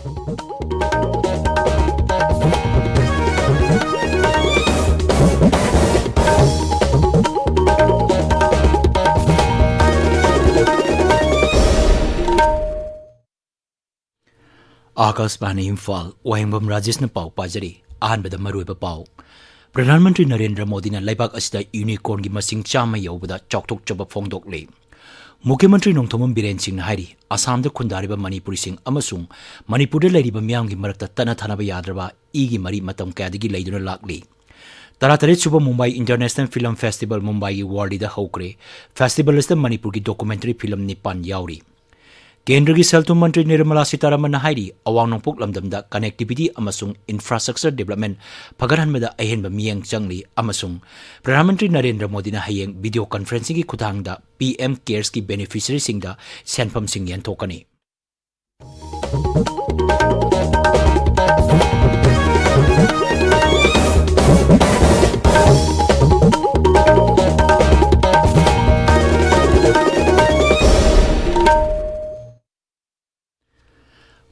आकाशवाणी इम्फाल वाहेंगबम राजेश ने पाव पाजरी अहनबद मरुब पाव प्रधानमंत्री नरेंद्र मोदी ने लेबाक असिदा यूनिकॉर्न की मसिंग चामा यौबदा चौथोकचब फोंदोकले मुख्यमंत्री नोंथोमम बीरेन सिंह ने हारी असम खुंदारिबा मणिपुरी सिंह अमसुंग मणिपुर लेरिबा मियाम की मरक्ता तना थानबा याद्रबा ईगी मरी मतम कयादगी लेदुना लाकली तरातरे सुब Mumbai international film festival Mumbai की वार्डी हौक्रे फेस्टिवल मणिपुर की डॉक्यूमेंट्री फिल्म निपान यावरी केंद्र की सेल मंत्री निर्मला सीतारमण हाइरी अवांग नोंपोक लमदमदा कनेक्टिविटी अमसुंग इंफ्रास्ट्रक्चर डेवलपमेंट फगरहनबदा अहेनबा मियंग चंगली अमसुंग प्रधानमंत्री नरेंद्र मोदी ने हयेंग वीडियो कॉन्फ्रेंसिंग की खुदांगदा पीएम केयर्स की बेनिफिशियरी सिंगदा सेनफम सिंग यंथोकनी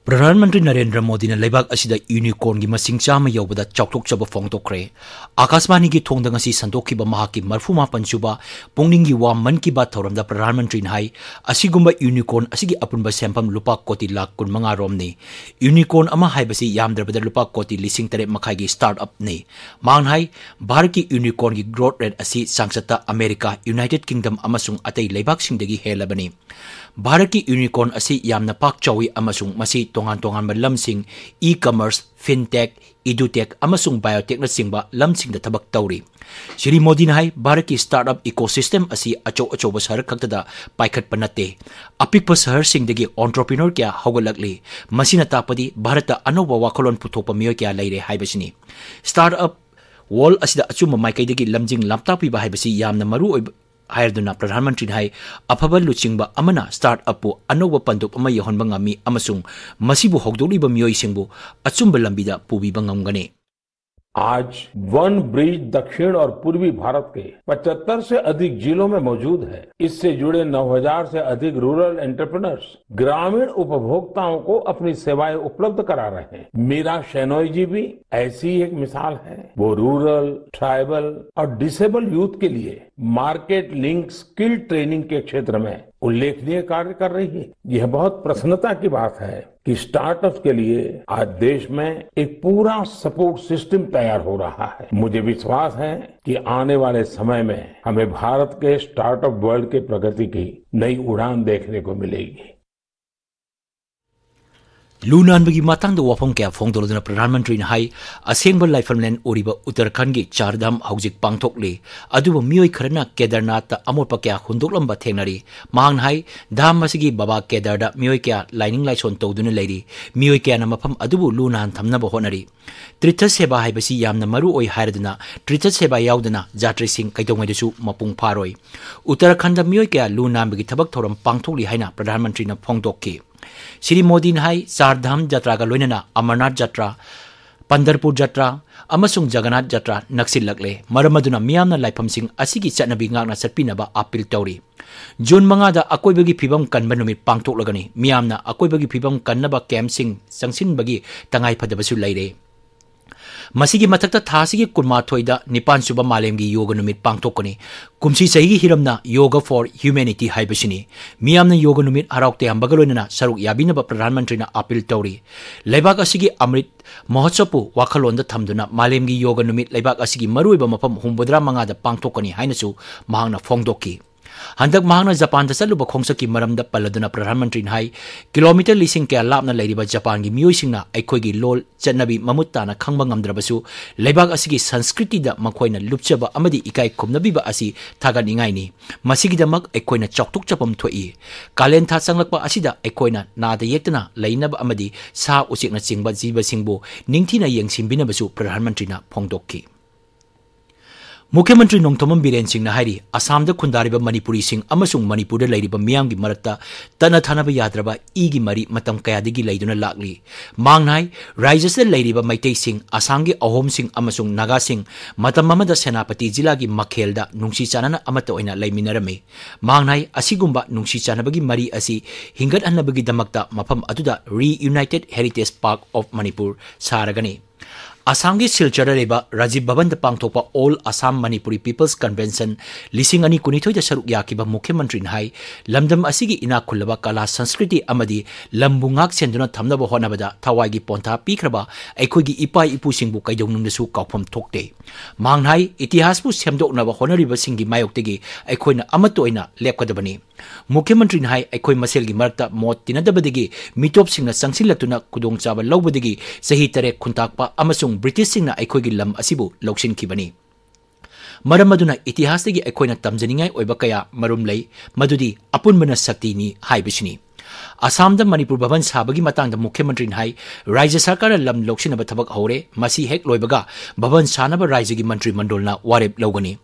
प्रधानमंत्री नरेंद्र मोदी ने लेबाक असिदा यूनिकॉर्न की मसिंग चामा यौबदा चौथोकचब फोंदोकरे आकाशवाणी की थोंदंग असि संदोखिबा महाकी मरफुमा पंचुबा पुंगनिंगी वा मन की बात थौरमदा प्रधानमंत्री ने हाई असिगुंबा यूनिकॉर्न असिगी अपुनबा सेंफम लुपा कोटी लाख कुन मंगा रोमने यूनिकॉर्न अमा हाइबसी यामद्रबदा लुपा कोटी लिसिंग तरे मखाई की स्टार्टअप ने मांग हाई भारत की यूनिकॉर्न की ग्रोथ रेट असी सांसता अमेरिका यूनाइटेड किंगडम अमसुंग अतई लेबाक सिंगदगी हेलबनी भारत की यूनिकॉर्न असी यामना पाक चौई अमसुंग मसी तोंगान तोंगान लमसिंग ई कॉमर्स फिनटेक इडुटेक अमसुंग बायोटेक नचिंबा लमसिंग द थबक तौरी श्री मोदी ने हाई भारत की स्टार्टअप इकोसिस्टम असी अचौ अचौब शहर खक्तदा पाइखटप नते अपिकप शहर सिंगदगी एंटरप्रेन्योर क्या हौगलकली मसिना तापदी भारत अनौब वाखलोन पुथोप मियो क्या लेरे हाइबसिनी स्टार्टअप वर्ल्ड असिदा अचुम माइकैदगी लमजिंग लापतापीबा हाइबसी यामना मरु हायरदुना प्रधानमंत्री ने हाई अफब लुचिंग अमना स्टार्टअप अनौब पंदुप अमा यहोनबा ngami अमसुंग मसिबु हौगदोलिबा मियोइसिंगबु अचुंब लंबिदा पुबीबा ngमगने आज वन ब्रिज दक्षिण और पूर्वी भारत के 75 से अधिक जिलों में मौजूद है। इससे जुड़े 9000 से अधिक रूरल एंटरप्रेन्योर्स ग्रामीण उपभोक्ताओं को अपनी सेवाएं उपलब्ध करा रहे हैं। मीरा शेनोय जी भी ऐसी एक मिसाल है। वो रूरल, ट्राइबल और डिसेबल यूथ के लिए मार्केट लिंक स्किल ट्रेनिंग के क्षेत्र में उल्लेखनीय कार्य कर रही है। यह बहुत प्रसन्नता की बात है कि स्टार्टअप के लिए आज देश में एक पूरा सपोर्ट सिस्टम तैयार हो रहा है। मुझे विश्वास है कि आने वाले समय में हमें भारत के स्टार्टअप वर्ल्ड के प्रगति की नई उड़ान देखने को मिलेगी। लूनानबगी मातांग वाफम क्या फोंदोलदना प्रधानमंत्री ने हाई असेंब लाइफमलैंड ओरिबा उत्तराखंड की चारधाम हौजिक पांगथोकले अदुबो मियोय खरना केदारनाथ अमोरपा क्या हुंदोकलंबा थेंगनरी मांग हाई धाम मसिगी बाबा केदारदा मियोय क्या लाइनिंग लाइसोन तौदुना लेरी मियोय क्या मफम अदुबो लूनान थमनबो होनरी त्रिथ सेवा हाइबसी यामना मरु ओय हायरदना त्रिथ सेवा यावदना जात्रिसिंग कैदोंगैदसु मपुंग फारोय उत्तराखंड मियोय क्या लूनानबगी थबक थोरम पांगथोकली हाइना प्रधानमंत्री ने फोंदोककी श्री मोदी ने हाई चारधाम यात्रा का लोइनना अमरनाथ यात्रा पंढरपुर यात्रा अमसुंग जगन्नाथ यात्रा नक्सिलकले मरमदुना मियामना लाइफमसिंग असिगी चटनबी ngakna चटपिनबा अपील तौरी जून 5 दा अकोइबगी फिबम कनबा नुमित पांगथोकलगनी मियामना अकोइबगी फिबम कन्नबा कैम्पसिंग संगसिनबगी तंगाई फदबसु लैरे मसिगी मथक्ता थासिगी कुनमाथोइदा निपान सुबा मालेमगी योग नुमित पांगथोकनी कुमसी सही हिरमना योग फॉर ह्यूमैनिटी हाइबसिनी मियामना योग नुमित हराउते हमबगलोइनना सरुक याबिनबा प्रधानमंत्री ना अपील तौरी लेबाक असिगी अमृत महोत्सवपु वाखलोंदा थमदुना मालेमगी योग नुमित लेबाक असिगी मरुइबा मफम 85 दा पांगथोकनी हाइनसु महांगना फोंदोकी हंदक महांगना जापान दा चलुबा खोंसकी मरमदा पल्लदुना प्रधानमंत्री ने हाई किलोमीटर लिसिंग क्या लापना लेरिबा जापान की मियोइसिंगना अखोइगी लोल चन्नबी ममुत्ताना खंगबा ngamdrabasu लेबाक असिगी संस्कृति दा मखोइना लुपचबा अमदी इकाई खुमनबीबा असी थागनिंगाइनी मसिगिदमक अखोइना चौथोकचपम थोई कालेन था संगलकपा असिदा अखोइना नादा येतना लैनबा अमदी सा उचिकना चिंगबा जीबसिंगबो निंगथिना येंगसिंबिनबसु प्रधानमंत्री ना फोंदोककी मुख्यमंत्री नोंथोमम बीरेन सिंह नाहरी असम द खुंदारिबा मणिपुरी सिंह अमसुंग मणिपुर द लैरिबा मियांगी मरक्ता तना थानाबा याद्रबा इगी मरी मतम कयादगी लैदुना लागली मांगनाय राज्य से लैरिबा मैतै सिंह असम गे अहोम सिंह अमसुंग नागा सिंह मतम अमदा सेनापति जिला गी मखेलदा नुंगसी चानना अमत ओइना लैमिनरमे मांगनाय असिगुंबा नुंगसी चानबगी मरी असि हिंगत हनबगी दमक्ता मफम अदुदा reunited heritage park of Manipur सारगने असम की सिलचर राजीव भवन पांथोप all Assam Manipuri people's convention लिसिंग अनि कुनिथोय सरुक याकिबा मुख्यमंत्री नाय लमदम असिगी इना खुलबा कला संस्कृति अमदी लंबुंगाक सेंदुना थमनब होनबदा थवाईगी पोंथा पीखरबा अखोगी इपा इपुसिंगबु कैदौनुंगदसु काउफम थोकते मांगनाय इतिहासबु सेमदोकनबा होनरिबा सिंगी मायोक्तेगी अखोइना अमत ओइना लेपकदबनी मुख्यमंत्री नाय अखोइ मसेलगी मरक्ता मोत तिनदबदगी मिटोप सिंगना संगसिलतुना कुदोंचाबा लौबदगी सही तरे खुंताकपा अमसुंग ब्रिटिश सिंगना अखोइगी लम असिबु लौसिनखिबनी मरम अदुना इतिहासदगी अखोइना तमजनिंगाय ओइबा कया मरुम लई मदुदी अपुनबना शक्तिनी हाइबिसिनी असम द मणिपुर भवन साबगी मतंग मुख्यमंत्री नाय राज्य सरकार लम लौसिनब थबक हौरे मसी हेक लोइबगा भवन सानब राज्य की मंत्री मंडलना वारेप लौगनी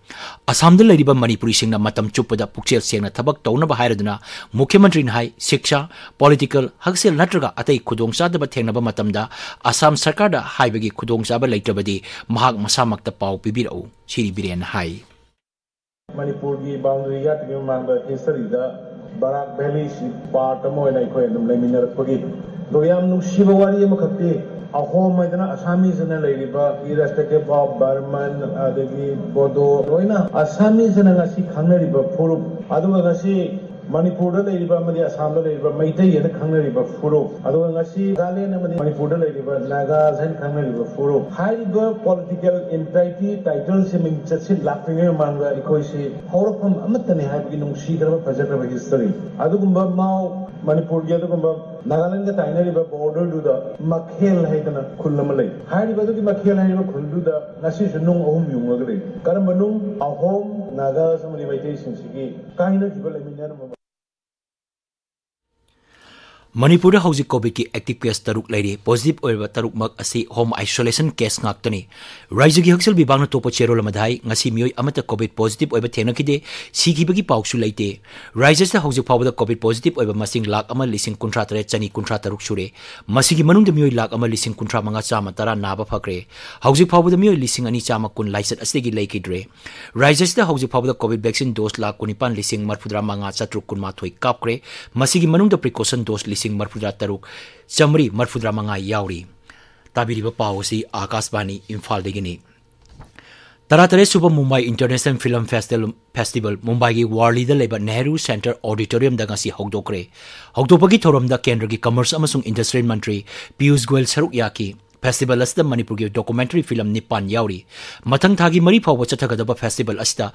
असम द लैरिबा मणिपुरी सिंगना मतम चुपदा पुक्सेल सेंगना थबक तौनब हायरदुना मुख्यमंत्री नाय शिक्षा पॉलिटिकल हकसेल नत्रगा अतै खुदोंचादब थेंगनब मतमदा असम सरकार दा हाइबगी खुदोंचाब लैतबदी महाक मसामक्ता पाउ पिबिरौ सिरि बिरेन हाय मणिपुर की बाउंड्री यातगी मांगदा हिस्टरी दा Barak Valley si part mo na iko enum lai minar pagi doyam nu shibawari mo khatti ahom maidana Assamese na lairiba irrespective of Burman adagi Bodo loina Assamese na ngasi khangnariba phurup aduga ngasi Manipur da lairiba amadi Assam da lairiba maitai yana khangnariba phurup aduga ngasi Galen amadi Manipur da lairiba Naga san khangnariba phurup haiba political entity title se min chatsin laktinge manga iko si horapam amatane haibagi nungsi daraba pajakraba history adugumba mau Manipur gi adugumba Nagaland ga tainariba border du da makhel haidana khullamalai haiba du gi makhel haiba khuldu da ngasi sunung ahum yungagre karamba nung ahom Naga samari maitai sinsigi kaina jiba laminar Manipur हौजिक covid की active case तरुक लेरे positive ओइबा तरुक मक असि home isolation case ngakतनी राज्य की हक्सल विभागना तोप चेरोल मधाई ngasi मियोय अमत Covid positive ओइबा थेनकिदे सिखिबगी पाउसु लेते राज्य से हौजिक फावदा कोविड पॉजिटिव ओइबा मसिंग लाख अमा लिसिंग कुंट्रा तरे चनी कुंट्रा तरुक सुरे मसिगी मनुंग मियोय लाख अमा लिसिंग कुंट्रा मंगा चामा तरा नाबा फक्रे हौजिक फावदा मियोय लिसिंग अनि चामा कुन लाइसेट अस्तेगी लेकिद्रे राज्य से हौजिक फावदा कोविड वैक्सीन डोज लाख कुनिपान लिसिंग मरफुद्रा मंगा चत्रुक कुन माथोय कापक्रे मसिगी मनुंग प्रिकॉशन डोज लिसिंग मरफुद्रा तरुक चमरी मरफुद्रा मंगा यावरी ताबिरिबा पावसी आकाशवाणी इम्फाल देगिनी तरातरे सुबह Mumbai international film festival Mumbai की वारली लेबा नेहरू सेंटर ऑडिटोरियम दगासी हौदोकरे हौदोपगी थोरमदा केंद्र की कमर्स अमसुंग इंडस्ट्री मंत्री पीयूष गोयल सरुक याकी फेस्टिवल असदा मणिपुर की डॉक्यूमेंट्री फिल्म निपान यावरी मथंग थागी मरी फाव चथगदब फेस्टिवल असदा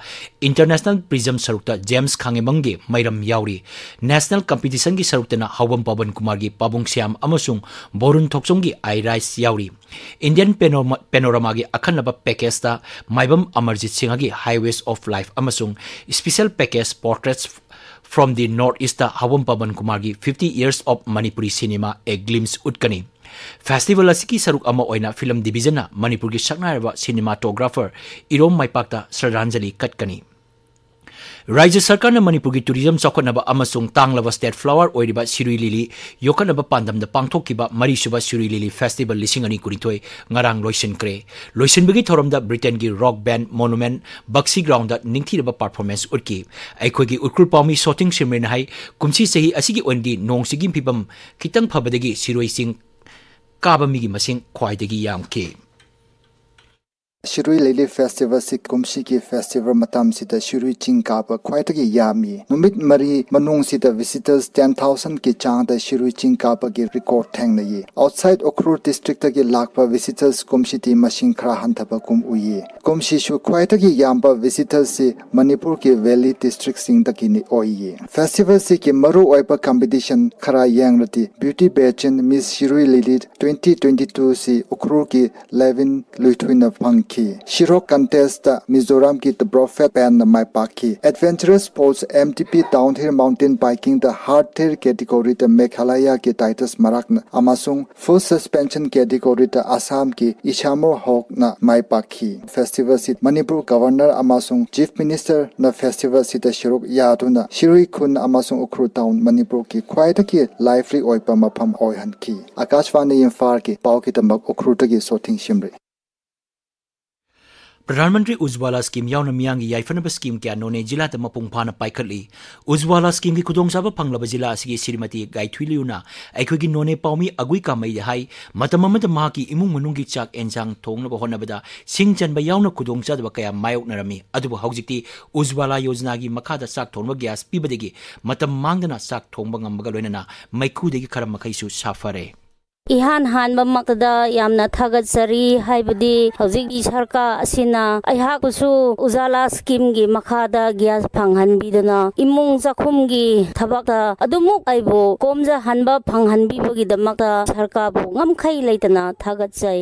इंटरनेशनल प्रिज्म सरुकता जेम्स खांगेमंगे मैरम यावरी नेशनल कंपटीशन की सरुकतना हवम पवन कुमार की पाबुंग श्याम अमसुंग बोरुन थोक्सोंग की आई राइस यावरी इंडियन पेनोरामा की अखनब पैकेजता माइबम अमरजीत सिंह की हाईवेज ऑफ लाइफ अमसुंग special package portraits from the north east हवम पवन कुमार की 50 years of Manipuri cinema a glimpse उटकनी फेस्टिवल असकी सरुक अमा ओइना फिल्म डिवीजन मणिपुर की सकनारबा सिनेमाटोग्राफर इरोम माइपाक्ता श्रद्धांजलि कटकनी राज्य सरकार ने मणिपुर की टूरिज्म चौखनबा अमसुंग तांगलबा स्टेट फ्लावर ओइरिबा सिरुई लिली योखनबा पांदमदा पांगथोकिबा मरीसुबा सिरुई लिली फेस्टिवल लिसिंग अनि कुरिथोय ngarang लोइसिनक्रे लोइसिनबगी थोरमदा ब्रिटेन की rock band monument Bakshi ground निंगथीरबा परफॉर्मेंस उटकी अखोगी उक्रुल पामी शूटिंग सिमरेन हाई कुमसी सही असिगी ओनदी नोंगसिगी फिबम खितंग फबदगी सिरुई सिंग काबा मिगी मसिंग ख्वाइदगी यामके Shirui Lili Festival si kumsi ki festival matam sita Shirui Chingkapa khwaitagi yami numit mari manung sita visitors 10,000 ki changda Shirui Chingkapa ki record thangna ye outside Okrur district ki lakpa visitors kumsi ti machine khra hanthapa kum uye kumsi shu khwaitagi yamba visitors si Manipur ki Valley district sing ta ki ni oye festival si ki maru oipa competition khara yangrati beauty pageant Miss Shirui Lili 2022 si Okrur ki 11 luitwina phang की शिरोक contest Mizoram की the prophet पैन माई पाखी adventurous sports MTP downhill mountain biking द hardtail category द मेघालय की Titus मराकन अमासुंग फुल सस्पेंशन कैटेगरी द असम की इशामो हॉक न माई पाखी फेस्टिवल सिट मणिपुर गवर्नर अमासुंग चीफ मिनिस्टर न फेस्टिवल सिट शिरोक यादुना शिरुई खुन अमासुंग उखरु टाउन मणिपुर की ख्वाइदगी लाइवली ओइपा मफम ओइहन की आकाशवाणी इम्फाल की पाव की तमक उखरुतगी सोथिंग शिमरे प्रधानमंत्री उज्ज्वला स्कीम यावना मियांगी याइफनब स्कीम क्या नोने जिला द मपुंग फाना पाइखली उज्ज्वला स्कीम की खुदोंसाबा फंगलब जिला असगी श्रीमती गाइथुइलियुना अखोगी नोने पाउमी अगुई कामई हाई मतम अमद माकी इमुंग मनुंगी चाक एंजांग थोंगनब होनबदा सिंग चनबा यावना खुदोंचादब कया मायोकनरमी अदुबु हौजिक्ति उज्ज्वला योजना की मखादा चाक थोंगब गैस पीबदगी मतम मांगदना चाक थोंगब ngambga loinana maikudegi खरम मखैसु साफरे इहान हानबा मकदा यामना थागतसरी हाइबदी हौजिक सरकार असिना अहाकुसु उजाला स्कीम गी मखादा ग्यास फंगहनबिदना इमुंग जाखुमगी थबकता अदुमुक आइबो कोमजा हनबा फंगहनबिबगी दमकता सरकार बु ngamkhai leitana थागतसै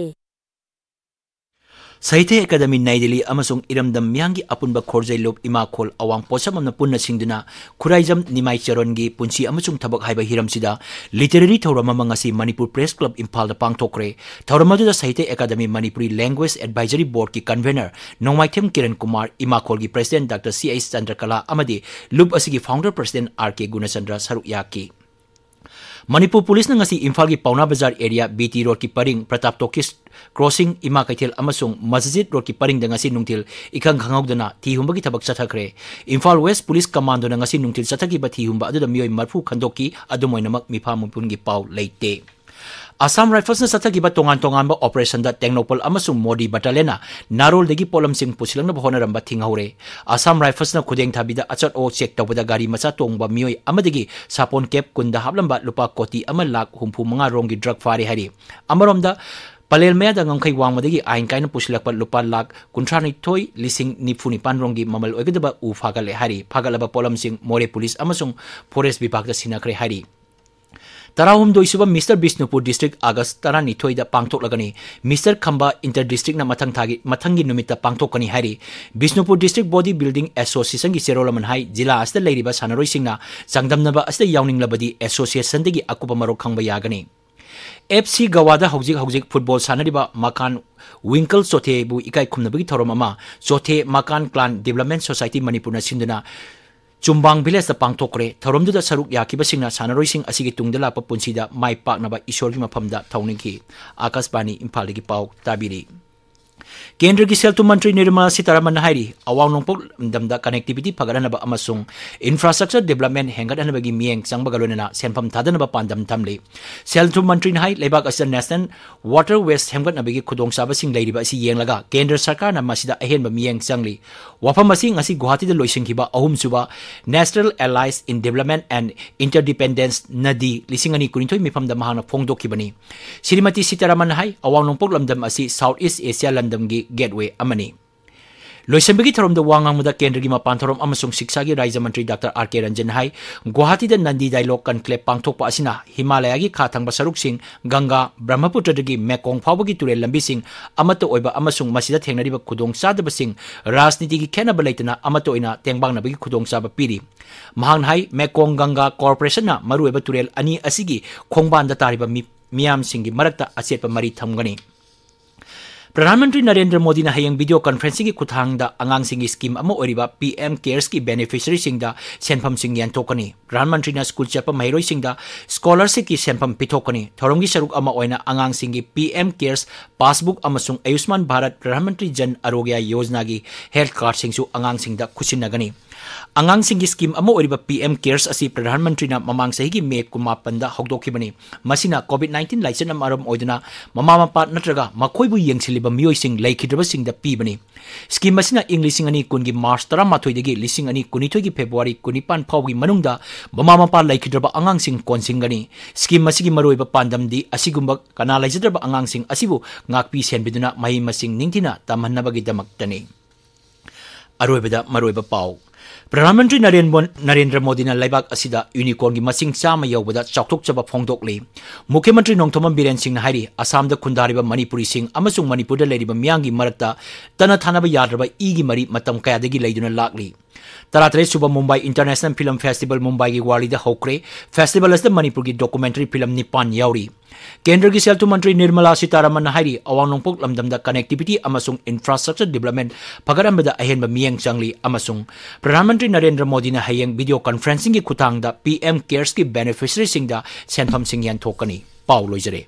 साहित्य एकेडमी नई दिल्ली अमसुंग इरमदम मियांगी अपुनबा खोरजै लोप इमाखोल अवांग पोसममना पुन्ना सिंगदुना खुराइजम निमाई चरणगी पुंसी अमसुंग थबक हाइबा हिरमसिदा लिटरेरी थौरम मंगसी मणिपुर प्रेस क्लब इम्फाल द पांगथोकरे थौरमदुदा Sahitya Akademi Manipuri language advisory board की कन्वेनर नोंमाइथेम किरण कुमार इमाखोल की प्रेसिडेंट डॉक्टर C.H. चंद्रकला अमदी लुप असगी फाउंडर प्रेसिडेंट R.K. गुणचंद्र सरुक याकी मणिपुर पुलिस ने इम्फाल की Paona Bazar area BT road की परिंग प्रताप टोकिस क्रॉसिंग इमा कैथेल अमसुंग मस्जिद रोड की परिंग दंगसी नुंगथिल इखंग खंगौदना थीहुंबगी थबक चथखरे इम्फाल वेस्ट पुलिस कमांडो नंगसी नुंगथिल चथकी बथीहुंबा अदुदा मियोय मरफु खंदोकी अदुमोइनमक मिफा मुपुनगी पाव लेते असम राइफल्स ने सथकी तोंगान तोंगान ऑपरेशन टेक्नोपल मोदी बटालियन नारोल पोलम सिंह पुछलंग होनरंब थिंगहौरे असम राइफल्स ने खुदेंग थाबीदा अचट ओ चेक तौबदा गाड़ी मचा तोंगबा मियोय अमदगी सापोन कैप कुंदा हाबलंबा लुपा कोटी लाख 65 रोंगी ड्रग फारे हरी अमरोमदा पलेल मैदा ngамखै वांगमदगी आइन काइन पुछलकप लुपा लाख 53 लिसिंग 94 रोंगी ममल ओइगदबा उ फागले हरी फागलबा पोलम सिंह मोरे पुलिस अमसुंग फॉरेस्ट विभाग दा सिनाखरे हरी तराहुमदोइसुबा मिस्टर बिष्णुपुर डिस्ट्रिक्ट अगस्त 12 पांगथोकलगनी मिस्टर खंबा इंटर डिस्ट्रिक्ट मथंगी नुमित पांगथोकनी हारी Bishnupur district body building association की सेरोलमन हाई जिला अस्त लेरिबा सानरोइसिंगना चांगदमनबा अस्त यावनिंगलबदी एसोसिएशन दगी अकुबा मरो खंबा यागनी FC गवादा हौजिक फुटबॉल सानरिबा मकान विंकल चोथेबु इकाई खुमनबगी थौरम अमा चोथे मकान क्लान डेवलपमेंट सोसाइटी मणिपुरना सिंदुना चुम्बांग विलेज पांगथोकरे थौरमदुदा सरुक याकिबसिंगना सानरोइसिंग असिगी तुंगदा लापा पुंसीदा माइ पाकनबा ईश्वरगी मफमदा थौनिंगी आकाशवाणी इम्फालगी पाव ताबिरी केंद्र की सेल मंत्री निर्मला सीतारमण हाइरी अवांग नोंपोक दमदा कनेक्टिविटी फगरनबा अमसुंग इंफ्रास्ट्रक्चर डेवलपमेंट हेंगदनबगी मियेंग चंगबगलोनना सेनफम थादनबा पांदम थमले सेल मंत्री हाइ लेबाक अस नेशनल वाटर वेस्ट हेंगदनबगी खुदोंसाबसिंग लेरिबा असि येंगलगा केंद्र सरकार ना मसिदा अहेनबा मियेंग चंगली वफम असि ngasi गुवाहाटी द लोइसिंगखिबा अहुमसुबा national alliance in development and interdependence नदी लिसिंगनी कुनिथोय मिफमदा महाना फोंगदोखिबनी श्रीमती सीतारमण हाइ अवांग नोंपोक लमदम असि साउथ ईस्ट एशिया लमदमगी गेटवे अमनी लोइसंबगी थरम वांगांगमुदा केंद्र की मपान थरम अमसुंग शिक्षा की राज्य मंत्री डॉक्टर R.K. रंजन हाई गुवाहाटी नंदी डायलॉग कनक्लेव पांगथोकपा असिना हिमालय की खाथंग सरुकसिंग गंगा ब्रह्मपुत्र मेकोंग फावगी तुरेल लंबीसिंग अमत ओइबा अमसुंग मसिदा थेंगनरिबा खुदोंग चादबसिंग राजनीति की खेनब लेतना अमत ओइना तेंगबांगनबगी खुदोंग चाबा पीरी महांग हाई मेकोंग गंगा कॉर्पोरेशन ना मरुएबा तुरेल अनि असिगी खोंगबांदा तारिबा मियाम सिंगी मरक्ता अचेतपा मरी थमगनी प्रधानमंत्री नरेंद्र मोदी ने हयंग वीडियो कॉन्फ्रेंसिंग की खुथांगदा अंगांग स्कीम PM केयर्स की बेनिफिशियरी सेनफम यानथोकनी प्रधानमंत्री ने स्कूल चप महिरोई स्कॉलरशिप की सेनफम पिथोकनी थौरम की सरुक अंगांग PM cares passbook Ayushman Bharat Pradhan Mantri Jan Arogya Yojana की हेल्थ कार्ड अंगांग खुशिनगनी अंगांग स्कीम PM केयर्स असी प्रधानमंत्री ममांग सही की मे 19 हौदोखिबनी मसिना कोविड-19 लाइसन मरम ओइदना ममा मपा नत्रगा मखोइबु येंगसिलिबा मियोइसिंग लैखिद्रबसिंगदा पीबनी स्कीम मसिना इंग 2020 की मार्च 13 दगी 2019 की फेब्रुआरी 19 फावगी मनुंगदा ममा मपा लैखिद्रबा अंगांगसिंग कोनसिंगनी स्कीम मसिगी मरोइबा पांदमदी असिगुंबा कना लैजद्रबा अंगांगसिंग असिबु ngakpi senbiduna mahi masing ningtina tamhannabagi damaktani अरोइबदा मरोइबा पाव प्रधानमंत्री नरेंद्र मोदी ने लेबाक असिदा यूनिकॉर्न की मसिंग चामा यौबदा चाउथोकचबा फोंदोकले मुख्यमंत्री नोंथोमम बीरेन सिंह हाइरी असम द खुंदारिबा मणिपुरी सिंह अमसुंग मणिपुर द लेरिबा मियांगी मरकता तना थानाबा याद्रबा ईगी मरी मतम कयादगी लेदुना लागली 33 सुबह Mumbai international film festival Mumbai की वाली हौक्रे फेस्टिवल अस मणिपुर की डॉक्यूमेंट्री फिल्म निपान यावरी केंद्र की सेल्टू मंत्री निर्मला सीतारमन हाइरी अवांग नोंपोक लमदम द कनेक्टिविटी अमसुंग इंफ्रास्ट्रक्चर डेवलपमेंट फगरंबदा अहेनबा मियंग चंगली अमसुंग प्रधानमंत्री नरेंद्र मोदी ने हयंग वीडियो कॉन्फ्रेंसिंग की खुतांग द पीएम केयर्स की बेनिफिशियरी सिंह द सेंफम सिंह यान थोकनी पाउ लोइजरे।